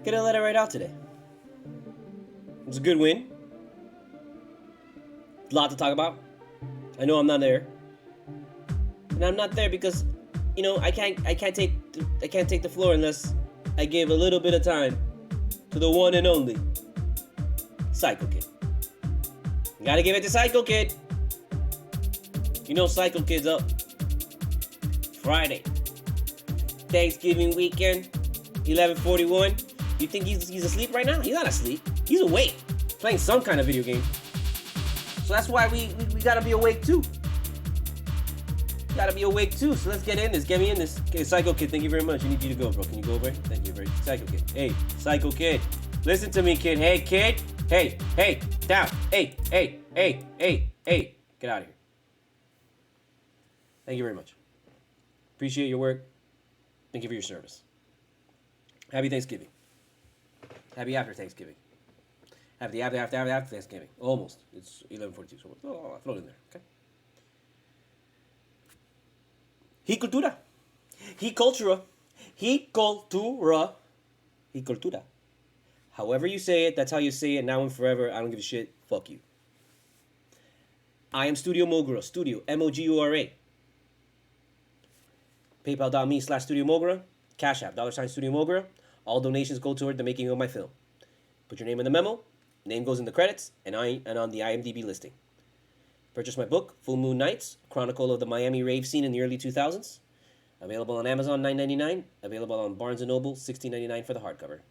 Gonna let it right out today. It was a good win. A lot to talk about. I know I'm not there, and I'm not there because, I can't take the floor unless I give a little bit of time to the one and only Psycho Kid. You gotta give it to Psycho Kid. You know Psycho Kid's up Friday, Thanksgiving weekend, 11:41. You think he's asleep right now? He's not asleep. He's awake, playing some kind of video game. So that's why we gotta be awake too. Gotta be awake too. So let's get in this. Get me in this. Okay, Psycho Kid, thank you very much. I need you to go, bro. Can you go over? Thank you very much. Psycho Kid. Hey, Psycho Kid. Listen to me, kid. Hey, kid. Hey, down. Hey. Get out of here. Thank you very much. Appreciate your work. Thank you for your service. Happy Thanksgiving. Happy after Thanksgiving. Happy after Thanksgiving. Almost. It's 11:42, so I'll throw it in there, okay? CULTURA. CULTURA. CULTURA. However you say it, that's how you say it now and forever. I don't give a shit. Fuck you. I am Studio Mogura. Studio, Mogura. PayPal.me/Studio Mogura. Cash App, $Studio Mogura. All donations go toward the making of my film. Put your name in the memo. Name goes in the credits and on the IMDb listing. Purchase my book, Full Moon Nights, Chronicle of the Miami rave scene in the early 2000s. Available on Amazon, $9.99. Available on Barnes & Noble, $16.99 for the hardcover.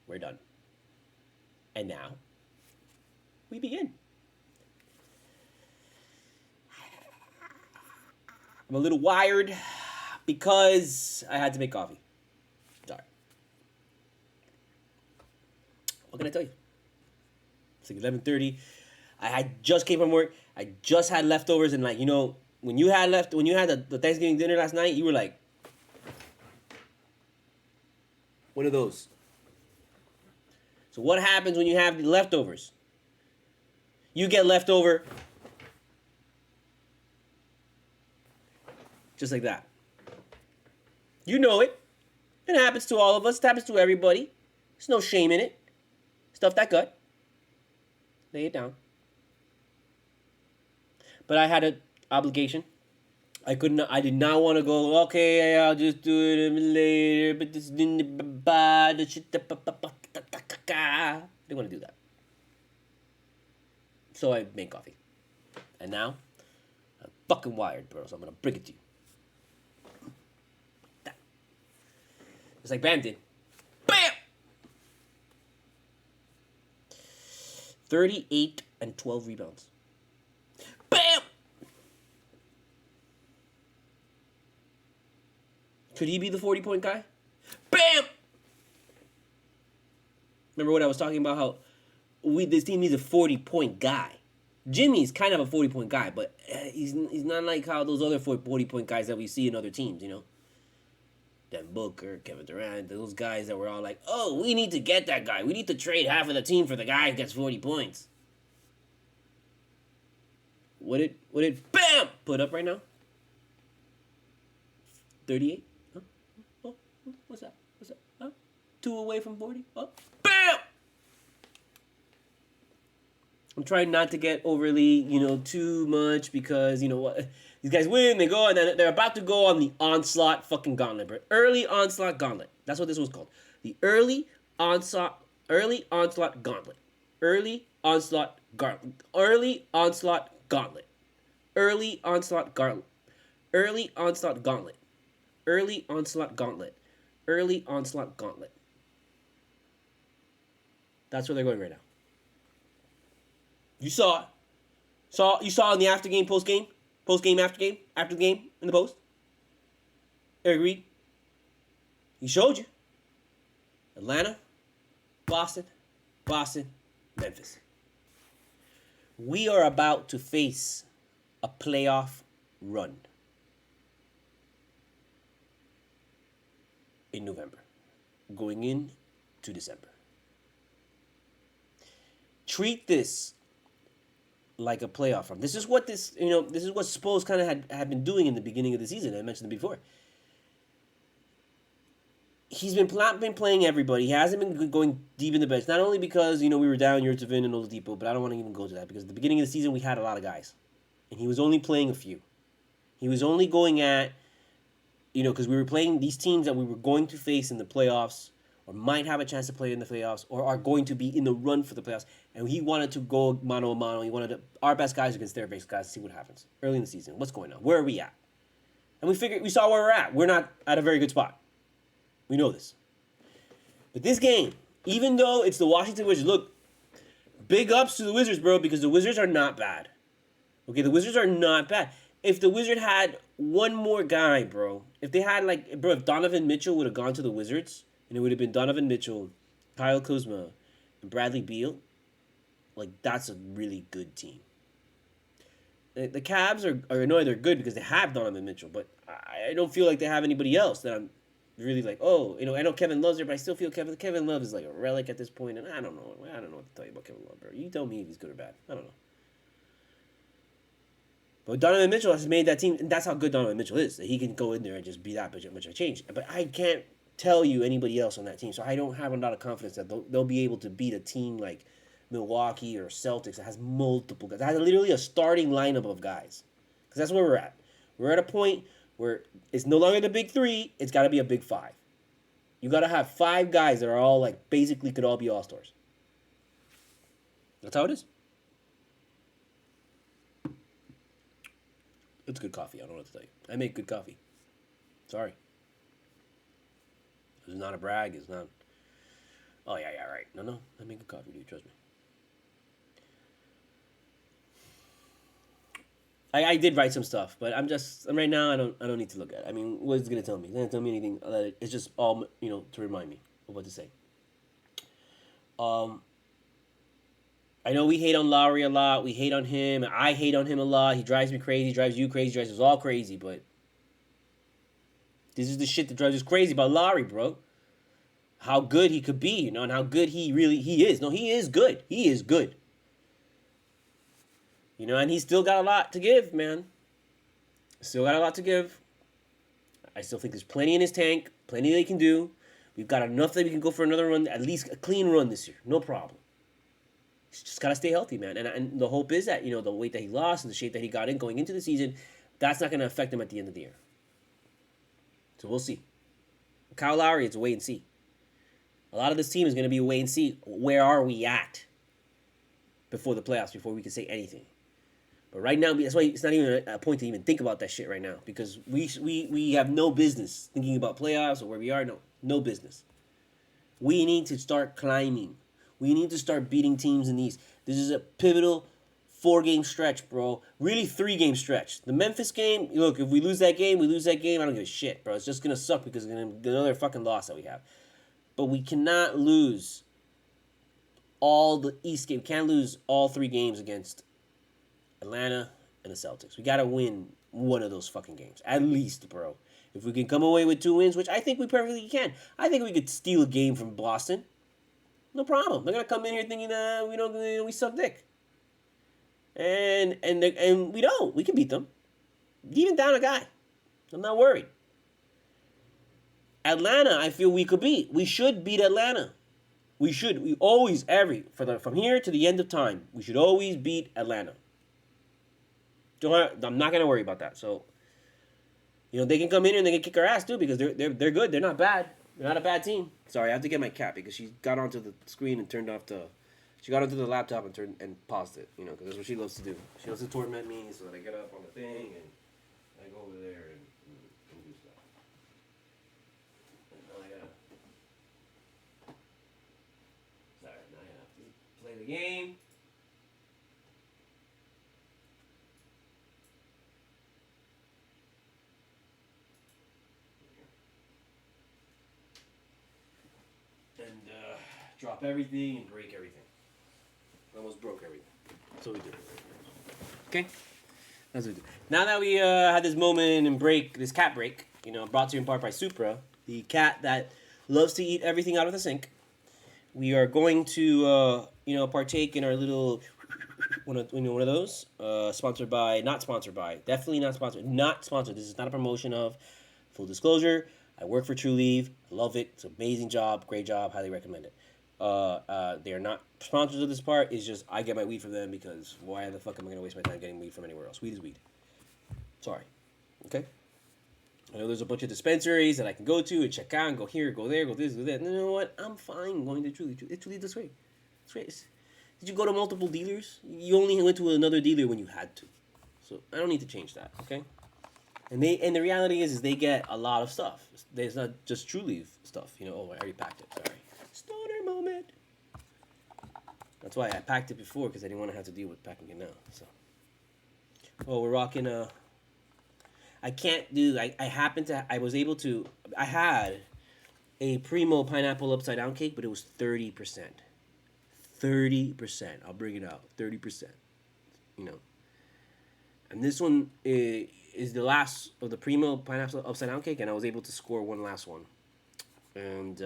We're done. And now, we begin. I'm a little wired because I had to make coffee. Sorry. What can I tell you? It's like 11:30. I just came from work. I just had leftovers, and when you had the Thanksgiving dinner last night, you were like one of those. So what happens when you have the leftovers? You get leftover just like that. You know it. It happens to all of us. It happens to everybody. There's no shame in it. Stuff that gut. Lay it down. But I had an obligation. I did not want to go, okay, I'll just do it later, but this didn't didn't want to do that. So I made coffee. And now, I'm fucking wired, bro, so I'm going to bring it to you. That. Just like Bam did. Bam! 38 and 12 rebounds. Bam! Could he be the 40-point guy? Bam! Remember what I was talking about, how this team needs a 40-point guy. Jimmy's kind of a 40-point guy, but he's not like how those other 40-point guys that we see in other teams, Devin Booker, Kevin Durant, those guys that were all like, oh, we need to get that guy. We need to trade half of the team for the guy who gets 40 points. What did Bam put up right now? 38? Huh? Oh, what's that? Huh? 2 away from 40? Oh, Bam! I'm trying not to get overly, too much because, what? These guys win, they go, and then they're about to go on the onslaught fucking gauntlet, bro. Early onslaught gauntlet. That's what this was called. The early onslaught gauntlet. Early onslaught gauntlet. Early onslaught gauntlet. Early onslaught gauntlet. Early onslaught gauntlet. Early onslaught gauntlet. Early onslaught gauntlet. That's where they're going right now. You saw it. You saw in the after game, post game, after the game, in the post. Eric Reed. He showed you. Atlanta, Boston, Memphis. We are about to face a playoff run in November, going into December. Treat this like a playoff run. This is what this is what Spurs kind of had been doing in the beginning of the season. I mentioned it before. he's been playing everybody. He hasn't been going deep in the bench. Not only because, we were down Yurtseven and Oladipo, but I don't want to even go to that because at the beginning of the season we had a lot of guys. And he was only playing a few. He was only going at, because we were playing these teams that we were going to face in the playoffs or might have a chance to play in the playoffs or are going to be in the run for the playoffs. And he wanted to go mano a mano. He wanted our best guys against their best guys to see what happens early in the season. What's going on? Where are we at? And we saw where we're at. We're not at a very good spot. We know this. But this game, even though it's the Washington Wizards, look, big ups to the Wizards, bro, because the Wizards are not bad. Okay, the Wizards are not bad. If the Wizard had one more guy, bro, if Donovan Mitchell would have gone to the Wizards, and it would have been Donovan Mitchell, Kyle Kuzma, and Bradley Beal, that's a really good team. The Cavs are annoyed. They're good because they have Donovan Mitchell, but I don't feel like they have anybody else that I'm really like, I know Kevin Love's there, but I still feel Kevin Love is like a relic at this point, and I don't know what to tell you about Kevin Love, bro. You tell me if he's good or bad. I don't know. But Donovan Mitchell has made that team, and that's how good Donovan Mitchell is. That he can go in there and just be that much of a change. But I can't tell you anybody else on that team, so I don't have a lot of confidence that they'll be able to beat a team like Milwaukee or Celtics that has multiple guys. That has literally a starting lineup of guys. Because that's where we're at. We're at a point where it's no longer the big three, it's got to be a big five. You got to have 5 guys that are all basically could all be all-stars. That's how it is. It's good coffee. I don't know what to tell you. I make good coffee. Sorry. It's not a brag. It's not. Oh, yeah, right. No. I make good coffee, dude. Trust me. I did write some stuff, but right now I don't need to look at it. I mean, what is it gonna tell me? It's not gonna tell me anything. It's just all to remind me of what to say. I know we hate on Lowry a lot. We hate on him. I hate on him a lot. He drives me crazy. He drives you crazy. He drives us all crazy. But this is the shit that drives us crazy about Lowry, bro. How good he could be, and how good he is. No, he is good. He is good. And he's still got a lot to give, man. Still got a lot to give. I still think there's plenty in his tank. Plenty that he can do. We've got enough that we can go for another run. At least a clean run this year. No problem. He's just got to stay healthy, man. And the hope is that, the weight that he lost and the shape that he got in going into the season, that's not going to affect him at the end of the year. So we'll see. Kyle Lowry, it's a wait and see. A lot of this team is going to be a wait and see. Where are we at before the playoffs, before we can say anything? But right now, that's why it's not even a point to even think about that shit right now. Because we have no business thinking about playoffs or where we are. No business. We need to start climbing. We need to start beating teams in these. This is a pivotal 4-game stretch, bro. Really 3-game stretch. The Memphis game, look, if we lose that game, I don't give a shit, bro. It's just going to suck because it's going to be another fucking loss that we have. But we cannot lose all the East game. We can't lose all 3 games against Atlanta and the Celtics. We got to win one of those fucking games. At least, bro. If we can come away with 2 wins, which I think we perfectly can. I think we could steal a game from Boston. No problem. They're gonna come in here thinking we suck dick, and we don't. We can beat them, even down a guy. I'm not worried. Atlanta, I feel we could beat. We should beat Atlanta. We should. We always from here to the end of time. We should always beat Atlanta. I'm not gonna worry about that. So, they can come in and they can kick our ass too because they're good. They're not bad. They're not a bad team. Sorry, I have to get my cat because she got onto the screen and she got onto the laptop and paused it, because that's what she loves to do. She loves to torment me, so that I get up on the thing and I go over there and do stuff. And now I have to play the game. And drop everything and break everything. Almost broke everything. That's what we do. Okay? That's what we do. Now that we had this moment and this cat break, brought to you in part by Supra, the cat that loves to eat everything out of the sink, we are going to, partake in our little, one of those. Sponsored by, not sponsored by, definitely not sponsored. Not sponsored. This is not a promotion of, full disclosure. I work for True Leave. I love it. It's an amazing job. Great job. Highly recommend it. They are not sponsors of this part. It's just I get my weed from them because why the fuck am I going to waste my time getting weed from anywhere else? Weed is weed. Sorry. Okay? I know there's a bunch of dispensaries that I can go to and check out and go here, go there, go this, go that. You know what? I'm fine going to Truly. It's Truly this way. It's great. Did you go to multiple dealers? You only went to another dealer when you had to. So I don't need to change that, okay? And the reality is they get a lot of stuff. There's not just True Leaf stuff. You know, oh, I already packed it. Sorry. Stoner moment. That's why I packed it before, because I didn't want to have to deal with packing it now. So, well, we're rocking I can't do. I was able to. I had a Primo pineapple upside down cake, but it was 30%. 30%. I'll bring it out. 30%. You know. And this one is the last of the Primo pineapple upside down cake, and I was able to score one last one. And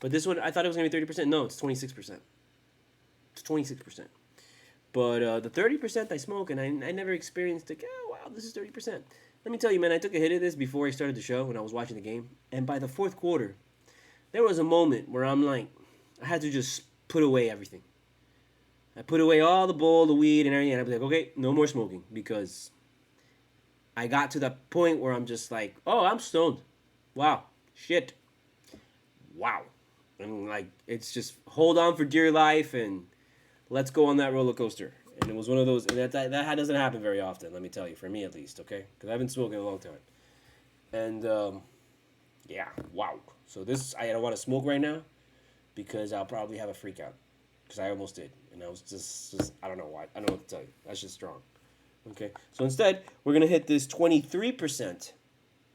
but this one, I thought it was gonna be 30%. No, it's 26%. It's 26%. But the 30% I smoke, and I never experienced like, oh wow, this is 30%. Let me tell you, man, I took a hit of this before I started the show when I was watching the game, and by the fourth quarter, there was a moment where I'm like, I had to just put away everything. I put away all the bowl, the weed, and everything, and I was like, okay, no more smoking, because I got to that point where I'm just like, oh, I'm stoned. Wow, shit. Wow. And like, it's just hold on for dear life and let's go on that roller coaster. And it was one of those, and that doesn't happen very often, let me tell you, for me at least, okay? Because I've been smoking a long time. And, yeah, wow. So this, I don't want to smoke right now because I'll probably have a freak out. Because I almost did. And I was just, I don't know why. I don't know what to tell you. That's just strong. Okay? So instead, we're going to hit this 23%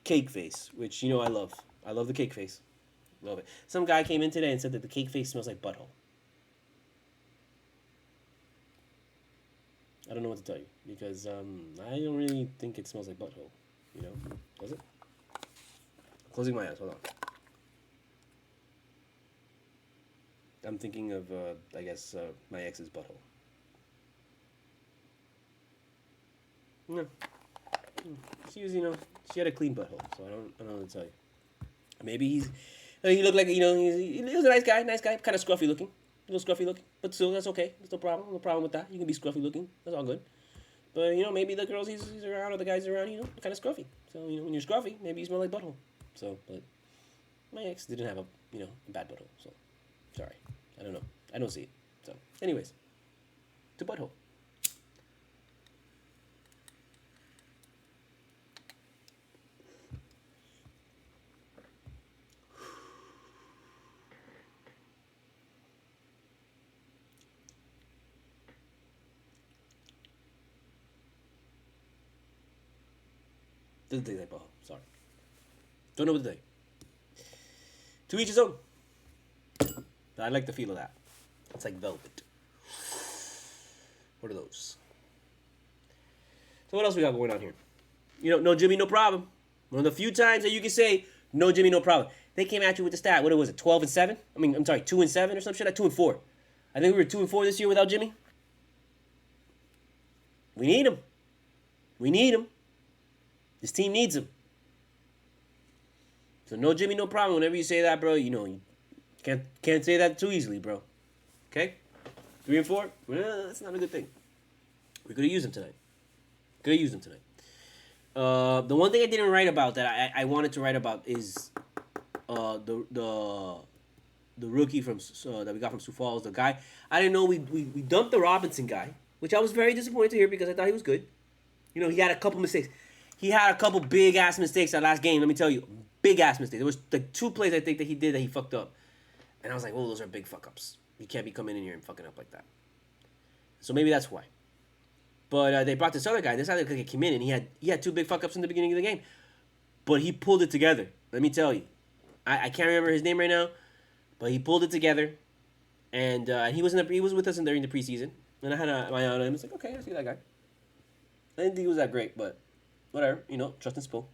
cake face, which, you know, I love. I love the cake face. Love it. Some guy came in today and said that the cake face smells like butthole. I don't know what to tell you because I don't really think it smells like butthole. You know, does it? I'm closing my eyes. Hold on. I'm thinking of, I guess, my ex's butthole. No. She was, you know, she had a clean butthole, so I don't know what to tell you. Maybe he looked like, you know, he was a nice guy, kind of scruffy looking. A little scruffy looking, but still, that's okay. There's no problem with that. You can be scruffy looking. That's all good. But, you know, maybe the girls he's around or the guys around, you know, kind of scruffy. So, you know, when you're scruffy, maybe you smell like butthole. So, but my ex didn't have a bad butthole. So, sorry. I don't know. I don't see it. So, anyways, to butthole. Doesn't taste like butthole. Sorry. Don't know what to say. To each his own. I like the feel of that. It's like velvet. What are those? So what else we got going on here? You know, no Jimmy, no problem. One of the few times that you can say, no Jimmy, no problem. They came at you with the stat. What was it, 12-7? I mean, I'm sorry, 2-7 or some shit? 2-4. I think we were 2-4 this year without Jimmy. We need him. We need him. This team needs him. So no Jimmy, no problem. Whenever you say that, bro, you know, you can't say that too easily, bro. Okay? 3 and 4? Well, that's not a good thing. We could have used him tonight. The one thing I didn't write about that I wanted to write about is the rookie from that we got from Sioux Falls. The guy, I didn't know we dumped the Robinson guy, which I was very disappointed to hear because I thought he was good. You know, he had a couple mistakes. He had a couple big ass mistakes that last game. Let me tell you, big ass mistakes. There was like 2 plays I think that he did that he fucked up, and I was like, oh, those are big fuck ups. You can't be coming in here and fucking up like that. So maybe that's why. But they brought this other guy. This other guy came in and he had 2 big fuck ups in the beginning of the game, but he pulled it together. Let me tell you, I can't remember his name right now, but he pulled it together, and he was with us during the preseason, and I had my eye on him. It's like, okay, I see that guy. I didn't think he was that great, but whatever, you know, trust and spill.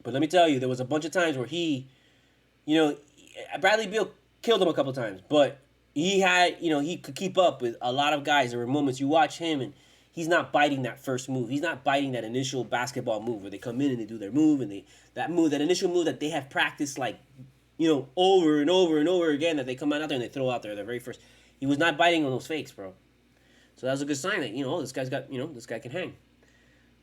But let me tell you, there was a bunch of times where he, you know, Bradley Beal killed him a couple times, but he had, you know, he could keep up with a lot of guys. There were moments you watch him and he's not biting that first move. He's not biting that initial basketball move where they come in and they do their move and that initial move that they have practiced like, over and over and over again, that they come out there and they throw out there their very first. He was not biting on those fakes, bro. So that was a good sign that, this guy's got, this guy can hang.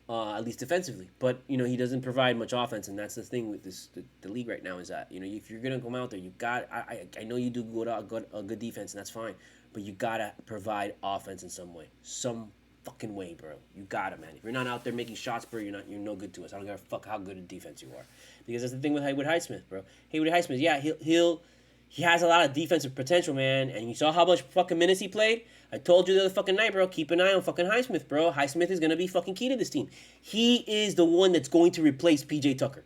At least defensively. But, he doesn't provide much offense, and that's the thing with the league right now is that, if you're going to come out there, you got, I know you do good defense, and that's fine, but you got to provide offense in some way. Some fucking way, bro. You got to, man. If you're not out there making shots, bro, you're no good to us. I don't give a fuck how good a defense you are. Because that's the thing with Haywood Highsmith, bro. Haywood Highsmith, yeah, he has a lot of defensive potential, man, and you saw how much fucking minutes he played? I told you the other fucking night, bro, keep an eye on fucking Highsmith, bro. Highsmith is going to be fucking key to this team. He is the one that's going to replace P.J. Tucker.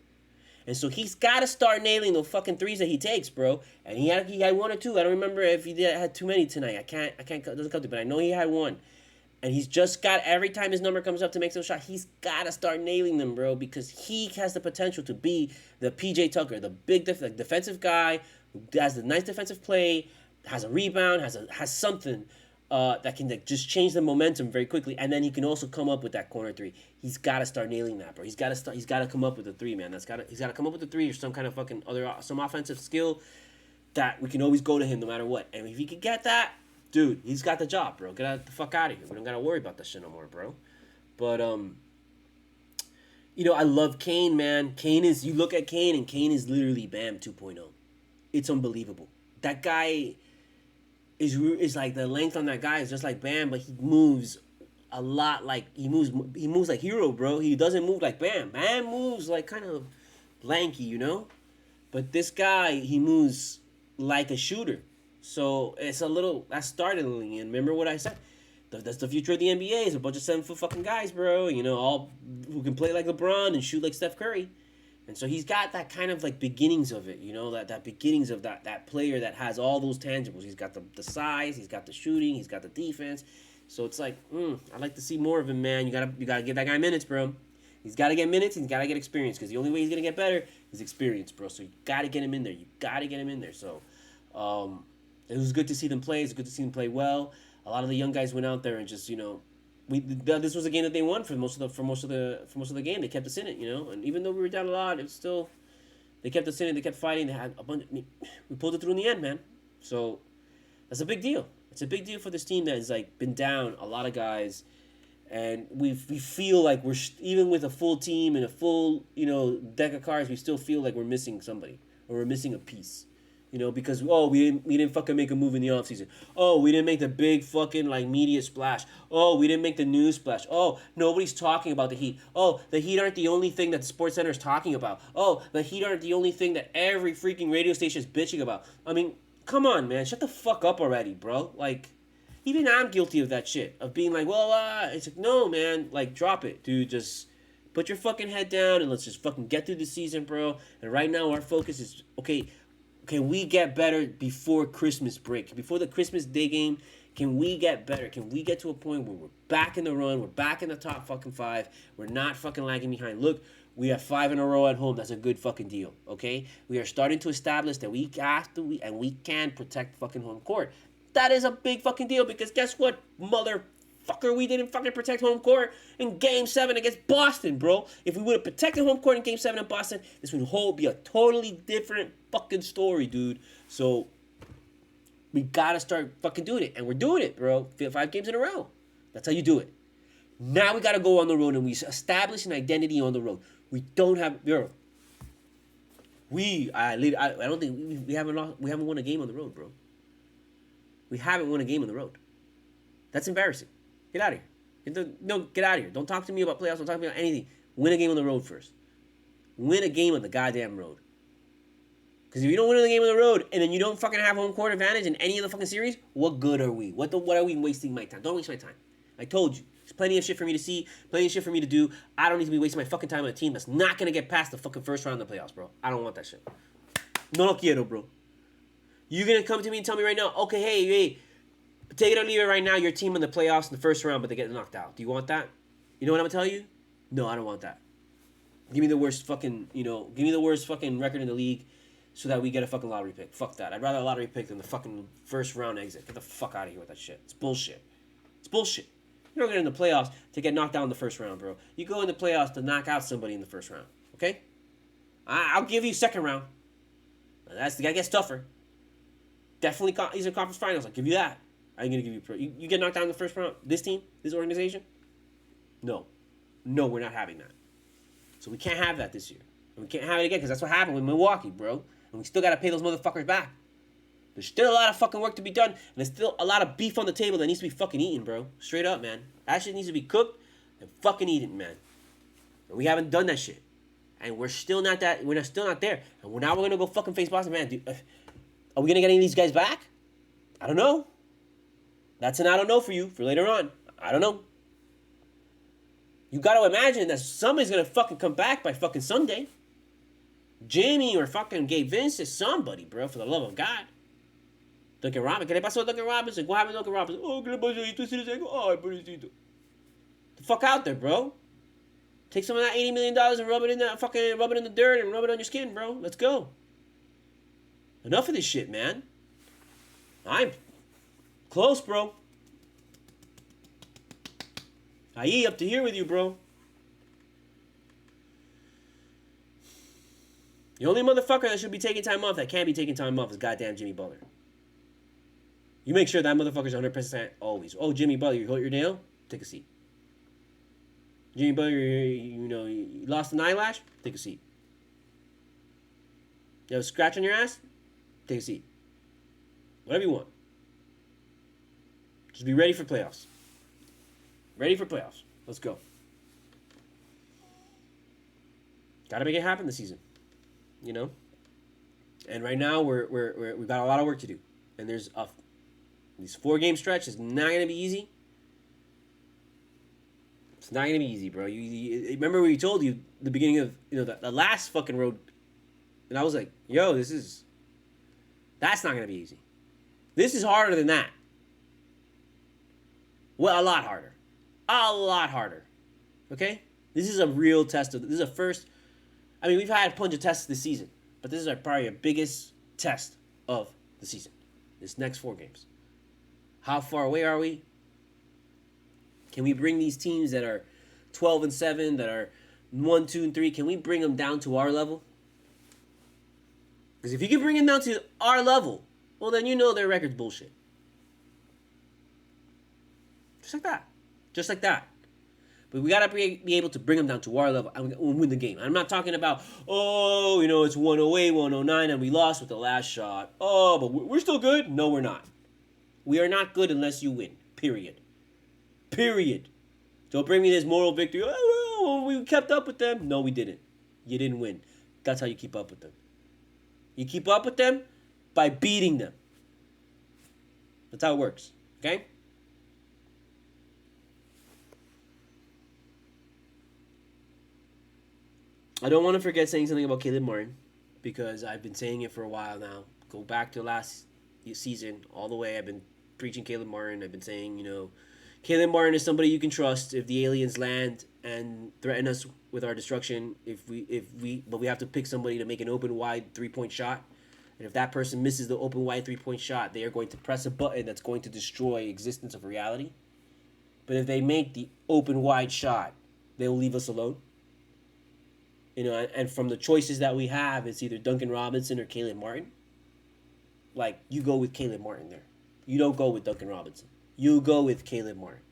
And so he's got to start nailing the fucking threes that he takes, bro. And he had one or two. I don't remember if he had too many tonight. I can't, it doesn't come to, but I know he had one. And he's just got, every time his number comes up to make some shot, he's got to start nailing them, bro, because he has the potential to be the P.J. Tucker, the big defensive guy who has the nice defensive play, has a rebound, has something that can just change the momentum very quickly, and then he can also come up with that corner three. He's got to start nailing that, bro. He's got to come up with a three, man. He's got to come up with a three or some kind of fucking some offensive skill that we can always go to him no matter what. And if he can get that, dude, he's got the job, bro. Get the fuck out of here. We don't gotta worry about that shit no more, bro. But I love Kane, man. You look at Kane, and Kane is literally Bam 2.0. It's unbelievable. That guy is like, the length on that guy is just like Bam, but he moves a lot like he moves like Hero, bro. He doesn't move like Bam. Bam moves like kind of lanky, But this guy, he moves like a shooter. So it's that's startling. And remember what I said? That's the future of the NBA. It's a bunch of 7-foot fucking guys, bro. All who can play like LeBron and shoot like Steph Curry. And so he's got that kind of like beginnings of it, that beginnings of that player that has all those tangibles. He's got the size, he's got the shooting, he's got the defense. So it's like, I'd like to see more of him, man. You gotta give that guy minutes, bro. He's got to get minutes, he's got to get experience, because the only way he's going to get better is experience, bro. So you got to get him in there. So it was good to see them play. It's good to see them play well. A lot of the young guys went out there and just, this was a game that they won for most of the game. They kept us in it, And even though we were down a lot, it was still, they kept us in it. They kept fighting. They had a bunch. We pulled it through in the end, man. So that's a big deal. It's a big deal for this team that has like been down a lot of guys, and we feel like we're even with a full team and a full deck of cards, we still feel like we're missing somebody or we're missing a piece. Because we didn't fucking make a move in the offseason. Oh, we didn't make the big fucking like media splash. Oh, we didn't make the news splash. Oh, nobody's talking about the Heat. Oh, the Heat aren't the only thing that the Sports Center is talking about. Oh, the Heat aren't the only thing that every freaking radio station is bitching about. I mean, come on, man, shut the fuck up already, bro. Like, even I'm guilty of that shit, of being like, it's like, no, man, like, drop it, dude. Just put your fucking head down and let's just fucking get through the season, bro. And right now our focus is, okay, can we get better before Christmas break? Before the Christmas Day game, can we get better? Can we get to a point where we're back in the run? We're back in the top fucking 5. We're not fucking lagging behind. Look, we have 5 in a row at home. That's a good fucking deal, okay? We are starting to establish that we can protect fucking home court. That is a big fucking deal, because guess what, motherfucker? We didn't fucking protect home court in Game 7 against Boston, bro. If we would have protected home court in Game 7 in Boston, this would be a totally different fucking story, dude. So we gotta start fucking doing it, and we're doing it, bro. 5 games in a row. That's how you do it. Now we gotta go on the road, and we establish an identity on the road. We don't have, I don't think we haven't won a game on the road, bro. We haven't won a game on the road. That's embarrassing. Get out of here. Get out of here. Don't talk to me about playoffs. Don't talk to me about anything. Win a game on the road first. Win a game on the goddamn road. Because if you don't win the game on the road, and then you don't fucking have home court advantage in any of the fucking series, what good are we? What are we wasting my time? Don't waste my time. I told you. There's plenty of shit for me to see, plenty of shit for me to do. I don't need to be wasting my fucking time on a team that's not going to get past the fucking first round of the playoffs, bro. I don't want that shit. No lo quiero, bro. You're going to come to me and tell me right now, okay, hey, take it or leave it right now, your team in the playoffs in the first round, but they get knocked out. Do you want that? You know what I'm going to tell you? No, I don't want that. Give me the worst fucking, record in the league so that we get a fucking lottery pick. Fuck that. I'd rather a lottery pick than the fucking first round exit. Get the fuck out of here with that shit. It's bullshit. It's bullshit. You don't get in the playoffs to get knocked out in the first round, bro. You go in the playoffs to knock out somebody in the first round. Okay? I'll give you second round. That gets tougher. Definitely Eastern Conference Finals. I'll give you that. I ain't gonna give you. You get knocked out in the first round. This team, this organization. No, we're not having that. So we can't have that this year. And we can't have it again because that's what happened with Milwaukee, bro. And we still gotta pay those motherfuckers back. There's still a lot of fucking work to be done, and there's still a lot of beef on the table that needs to be fucking eaten, bro. Straight up, man. That shit needs to be cooked and fucking eaten, man. And we haven't done that shit. And we're still not that. We're still not there. And we're gonna go fucking face Boston, man. Dude, are we gonna get any of these guys back? I don't know. That's an I don't know for you for later on. I don't know. You gotta imagine that somebody's gonna fucking come back by fucking Sunday. Jamie or fucking Gabe Vince is somebody, bro, for the love of God. Duncan Robinson. ¿Qué le pasó a Duncan Robinson? What happened to Duncan Robinson? Oh, ¿qué le pasó? Ay, pobrecito. The fuck out there, bro. Take some of that $80 million and rub it in the dirt and rub it on your skin, bro. Let's go. Enough of this shit, man. I'm close, bro. Aye, up to here with you, bro. The only motherfucker that should be taking time off that can't be taking time off is goddamn Jimmy Butler. You make sure that motherfucker's 100% always. Oh, Jimmy Butler, you hurt your nail? Take a seat. Jimmy Butler, you lost an eyelash? Take a seat. You have a scratch on your ass? Take a seat. Whatever you want. Just be ready for playoffs. Ready for playoffs. Let's go. Gotta make it happen this season. You know? And right now we've got a lot of work to do. And there's this 4-game stretch is not gonna be easy. It's not gonna be easy, bro. You remember we told you the beginning of the last fucking road, and I was like, yo, that's not gonna be easy. This is harder than that. Well, a lot harder. A lot harder. Okay? This is a real test this is a first. I mean, we've had a bunch of tests this season, but this is probably our biggest test of the season. This next 4 games. How far away are we? Can we bring these teams that are 12-7, that are 1, 2, and 3? Can we bring them down to our level? Because if you can bring them down to our level, well, then you know their record's bullshit. Just like that. Just like that. But we gotta be able to bring them down to our level and win the game. I'm not talking about, it's 108, 109, and we lost with the last shot. Oh, but we're still good? No, we're not. We are not good unless you win. Period. Period. Don't bring me this moral victory. Oh, we kept up with them. No, we didn't. You didn't win. That's how you keep up with them. You keep up with them by beating them. That's how it works. Okay? I don't want to forget saying something about Caleb Martin because I've been saying it for a while now. Go back to last season all the way. I've been preaching Caleb Martin. I've been saying, Caleb Martin is somebody you can trust if the aliens land and threaten us with our destruction. But we have to pick somebody to make an open wide 3-point shot. And if that person misses the open wide 3-point shot, they are going to press a button that's going to destroy existence of reality. But if they make the open wide shot, they will leave us alone. And from the choices that we have, it's either Duncan Robinson or Caleb Martin. Like, you go with Caleb Martin there. You don't go with Duncan Robinson. You go with Caleb Martin.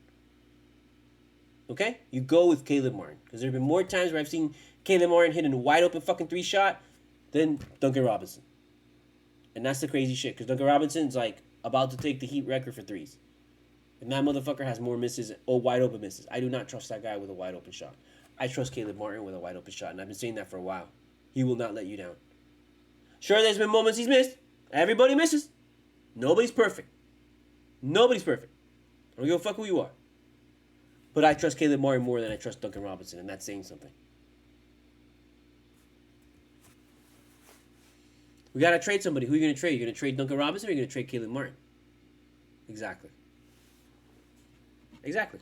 Okay? You go with Caleb Martin. Because there have been more times where I've seen Caleb Martin hit a wide open fucking 3 shot than Duncan Robinson. And that's the crazy shit. Because Duncan Robinson's like about to take the Heat record for 3s. And that motherfucker has more misses, wide open misses. I do not trust that guy with a wide open shot. I trust Caleb Martin with a wide open shot, and I've been saying that for a while. He will not let you down. Sure, there's been moments he's missed. Everybody misses. Nobody's perfect. Nobody's perfect. I don't give a fuck who you are. But I trust Caleb Martin more than I trust Duncan Robinson, and that's saying something. We gotta trade somebody. Who are you gonna trade? You're gonna trade Duncan Robinson or you're gonna trade Caleb Martin? Exactly. Exactly.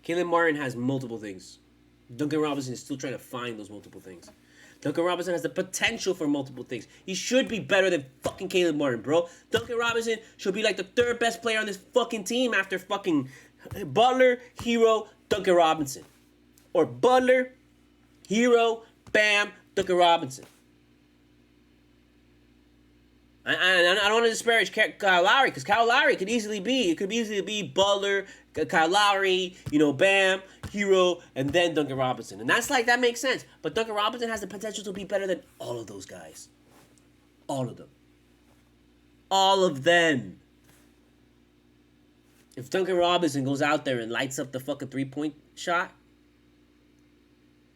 Caleb Martin has multiple things. Duncan Robinson is still trying to find those multiple things. Duncan Robinson has the potential for multiple things. He should be better than fucking Caleb Martin, bro. Duncan Robinson should be like the third best player on this fucking team after fucking Butler, Hero, Duncan Robinson. Or Butler, Hero, Bam, Duncan Robinson. I don't want to disparage Kyle Lowry, because Kyle Lowry could easily be Butler, Kyle Lowry, Bam, Hero, and then Duncan Robinson. And that makes sense. But Duncan Robinson has the potential to be better than all of those guys. All of them. All of them. If Duncan Robinson goes out there and lights up the fucking 3-point shot,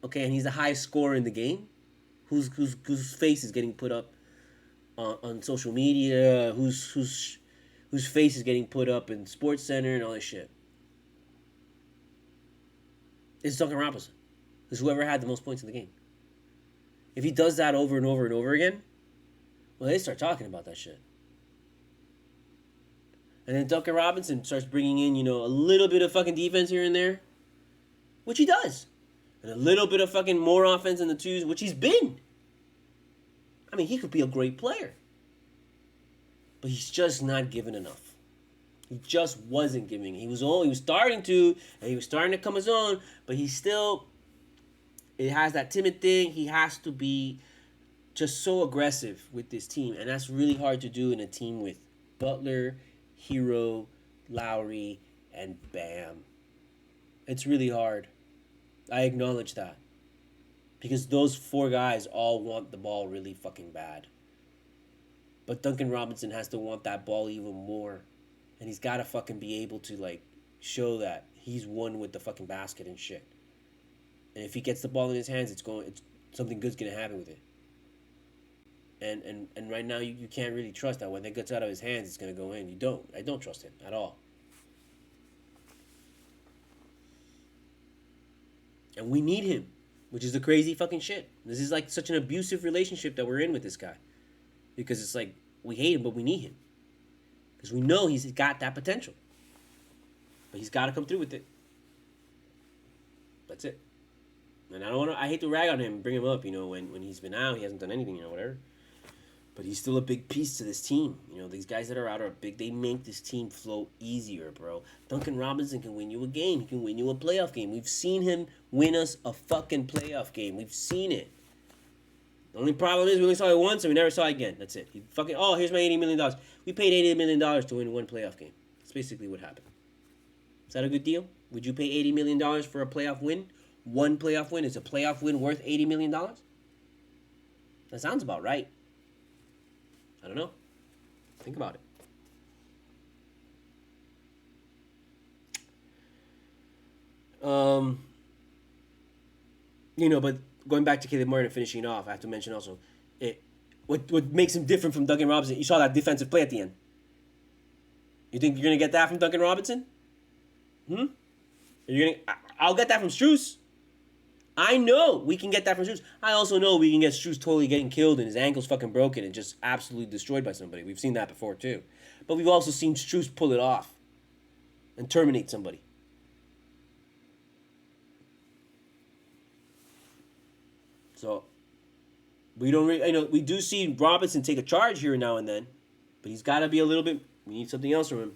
okay, and he's the highest scorer in the game, whose face is getting put up on social media, whose face is getting put up in Sports Center and all this shit, it's Duncan Robinson. It's whoever had the most points in the game. If he does that over and over and over again, well, they start talking about that shit. And then Duncan Robinson starts bringing in, a little bit of fucking defense here and there, which he does. And a little bit of fucking more offense in the twos, which he's been. I mean, he could be a great player. But he's just not given enough. He just wasn't giving. He was starting to, and he was starting to come his own, but he still, it has that timid thing. He has to be just so aggressive with this team. And that's really hard to do in a team with Butler, Hero, Lowry, and Bam. It's really hard. I acknowledge that. Because those 4 guys all want the ball really fucking bad. But Duncan Robinson has to want that ball even more. And he's got to fucking be able to, show that he's one with the fucking basket and shit. And if he gets the ball in his hands, it's something good's going to happen with it. And right now, you can't really trust that when it gets out of his hands, it's going to go in. I don't trust him at all. And we need him. Which is the crazy fucking shit. This is such an abusive relationship that we're in with this guy. Because it's we hate him, but we need him. Because we know he's got that potential. But he's got to come through with it. That's it. And I hate to rag on him and bring him up, when he's been out, he hasn't done anything, whatever. But he's still a big piece to this team. These guys that are out are big. They make this team flow easier, bro. Duncan Robinson can win you a game. He can win you a playoff game. We've seen him win us a fucking playoff game. We've seen it. The only problem is we only saw it once and we never saw it again. That's it. Here's my $80 million. We paid $80 million to win one playoff game. That's basically what happened. Is that a good deal? Would you pay $80 million for a playoff win? One playoff win? Is a playoff win worth $80 million? That sounds about right. I don't know. Think about it. But going back to Caleb Martin and finishing off, I have to mention also, what makes him different from Duncan Robinson, you saw that defensive play at the end. You think you're going to get that from Duncan Robinson? I'll get that from Strus. I know we can get that from Strus. I also know we can get Strus totally getting killed and his ankle's fucking broken and just absolutely destroyed by somebody. We've seen that before too. But we've also seen Strus pull it off and terminate somebody. So we don't really, we do see Robinson take a charge here now and then, but he's got to be a little bit. We need something else from him,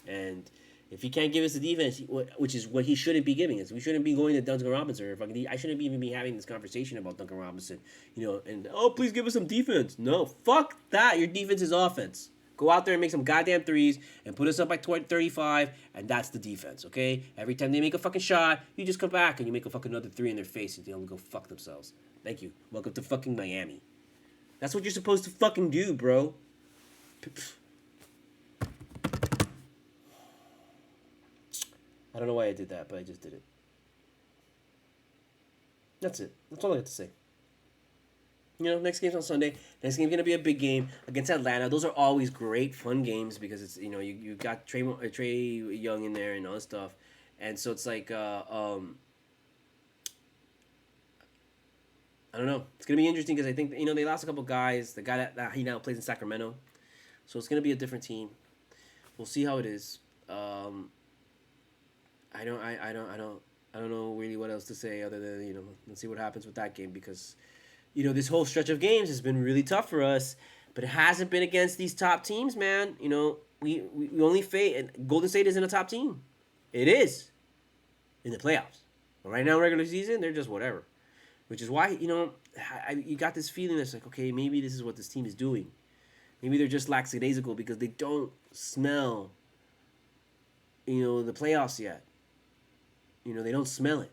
and if he can't give us the defense, which is what he shouldn't be giving us, we shouldn't be going to Duncan Robinson. Or I shouldn't even be having this conversation about Duncan Robinson. And please give us some defense. No, fuck that. Your defense is offense. Go out there and make some goddamn threes and put us up by 35, and that's the defense, okay? Every time they make a fucking shot, you just come back and you make a fucking another 3 in their face and they'll go fuck themselves. Thank you. Welcome to fucking Miami. That's what you're supposed to fucking do, bro. I don't know why I did that, but I just did it. That's it. That's all I have to say. Next game's on Sunday. Next game's going to be a big game against Atlanta. Those are always great, fun games because it's, you got Trey Young in there and all this stuff. And so it's I don't know. It's going to be interesting because I think, they lost a couple guys. The guy that he now plays in Sacramento. So it's going to be a different team. We'll see how it is. I don't know really what else to say other than, let's see what happens with that game because, this whole stretch of games has been really tough for us, but it hasn't been against these top teams, man. We only face, and Golden State isn't a top team. It is in the playoffs. But right now, regular season, they're just whatever. Which is why, you got this feeling that's like, okay, maybe this is what this team is doing. Maybe they're just lackadaisical because they don't smell, the playoffs yet. They don't smell it.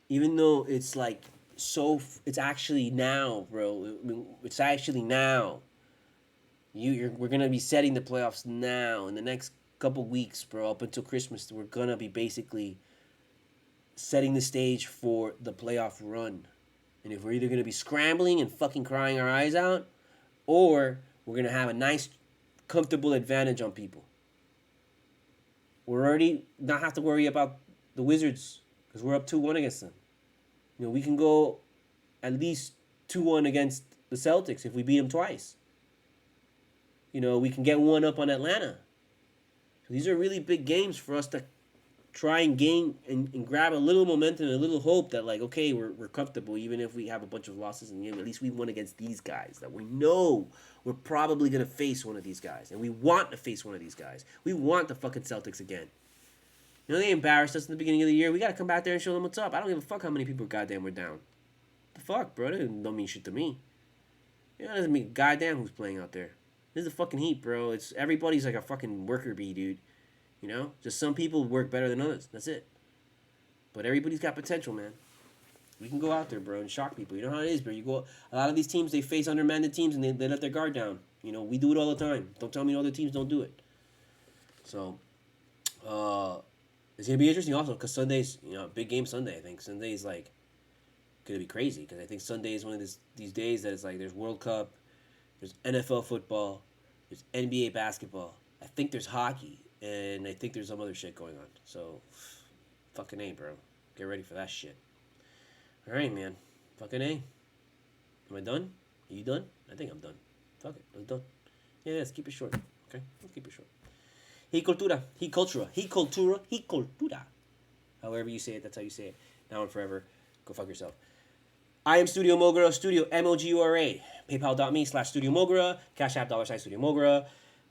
Even though it's like, it's actually now, bro. It's actually now. We're gonna be setting the playoffs now in the next couple weeks, bro. Up until Christmas, we're gonna be basically setting the stage for the playoff run. And if we're either gonna be scrambling and fucking crying our eyes out, or we're gonna have a nice, comfortable advantage on people. We're already not have to worry about the Wizards because we're up 2-1 against them. We can go at least 2-1 against the Celtics if we beat them twice. We can get one up on Atlanta. So these are really big games for us to try and gain and grab a little momentum and a little hope that, like, okay, we're comfortable even if we have a bunch of losses in the game. At least we won against these guys that we know we're probably going to face one of these guys. And we want to face one of these guys. We want the fucking Celtics again. They embarrassed us in the beginning of the year. We got to come back there and show them what's up. I don't give a fuck how many people goddamn were down. The fuck, bro? That don't mean shit to me. It doesn't mean goddamn who's playing out there. This is the fucking Heat, bro. It's everybody's like a fucking worker bee, dude. Just some people work better than others. That's it. But everybody's got potential, man. We can go out there, bro, and shock people. You know how it is, bro. A lot of these teams, they face undermanned teams and they let their guard down. We do it all the time. Don't tell me other teams don't do it. So, it's gonna be interesting also because Sunday's, big game Sunday. I think Sunday's like gonna be crazy because I think Sunday is one of these days that it's like there's World Cup, there's NFL football, there's NBA basketball. I think there's hockey, and I think there's some other shit going on. So, fucking A, bro. Get ready for that shit. All right, man. Fucking A. Am I done? Are you done? I think I'm done. Fuck it. I'm done. Yeah, let's keep it short. Okay? Let's keep it short. He cultura. He cultura. He cultura. He cultura. However you say it, that's how you say it. Now and forever. Go fuck yourself. I am Studio Mogura, Studio Mogura. PayPal.me/Studio Mogura. Cash App $Studio Mogura.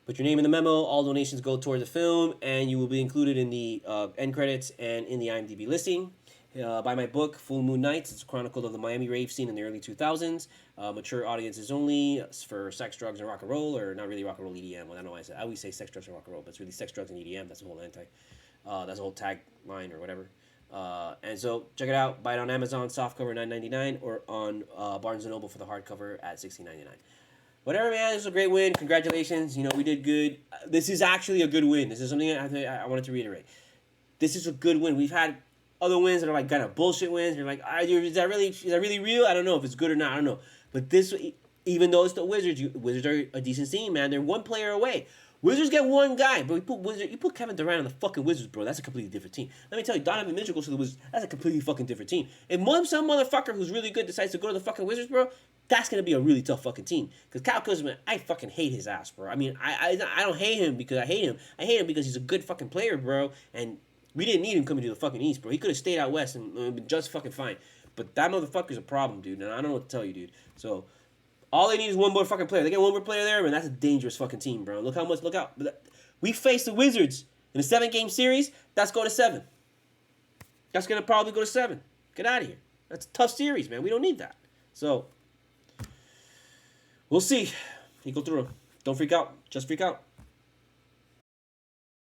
Put your name in the memo. All donations go toward the film, and you will be included in the end credits and in the IMDb listing. Buy my book, Full Moon Nights. It's a chronicle of the Miami rave scene in the early 2000s. Mature audiences only for sex, drugs, and rock and roll, or not really rock and roll, EDM. Well, I know I always say sex, drugs, and rock and roll, but it's really sex, drugs, and EDM. That's the whole that's the whole tagline or whatever. And so check it out. Buy it on Amazon, softcover $9.99, or on Barnes & Noble for the hardcover at $16.99. Whatever, man. This was a great win. Congratulations. We did good. This is actually a good win. This is something I wanted to reiterate. This is a good win. We've had other wins that are like kind of bullshit wins. You're like, is that really real? I don't know if it's good or not. I don't know. But this, even though it's the Wizards, Wizards are a decent team, man. They're one player away. Wizards get one guy, but you put Kevin Durant on the fucking Wizards, bro. That's a completely different team. Let me tell you, Donovan Mitchell goes to the Wizards. That's a completely fucking different team. If some motherfucker who's really good decides to go to the fucking Wizards, bro, that's gonna be a really tough fucking team. Because Kyle Kuzma, I fucking hate his ass, bro. I mean, I don't hate him because I hate him. I hate him because he's a good fucking player, bro. And we didn't need him coming to the fucking East, bro. He could have stayed out West and been just fucking fine. But that motherfucker's a problem, dude. And I don't know what to tell you, dude. So all they need is one more fucking player. They get one more player there, man. That's a dangerous fucking team, bro. Look out. We face the Wizards in a 7-game series. That's going to 7. That's going to probably go to 7. Get out of here. That's a tough series, man. We don't need that. So, we'll see. He go through. Don't freak out. Just freak out.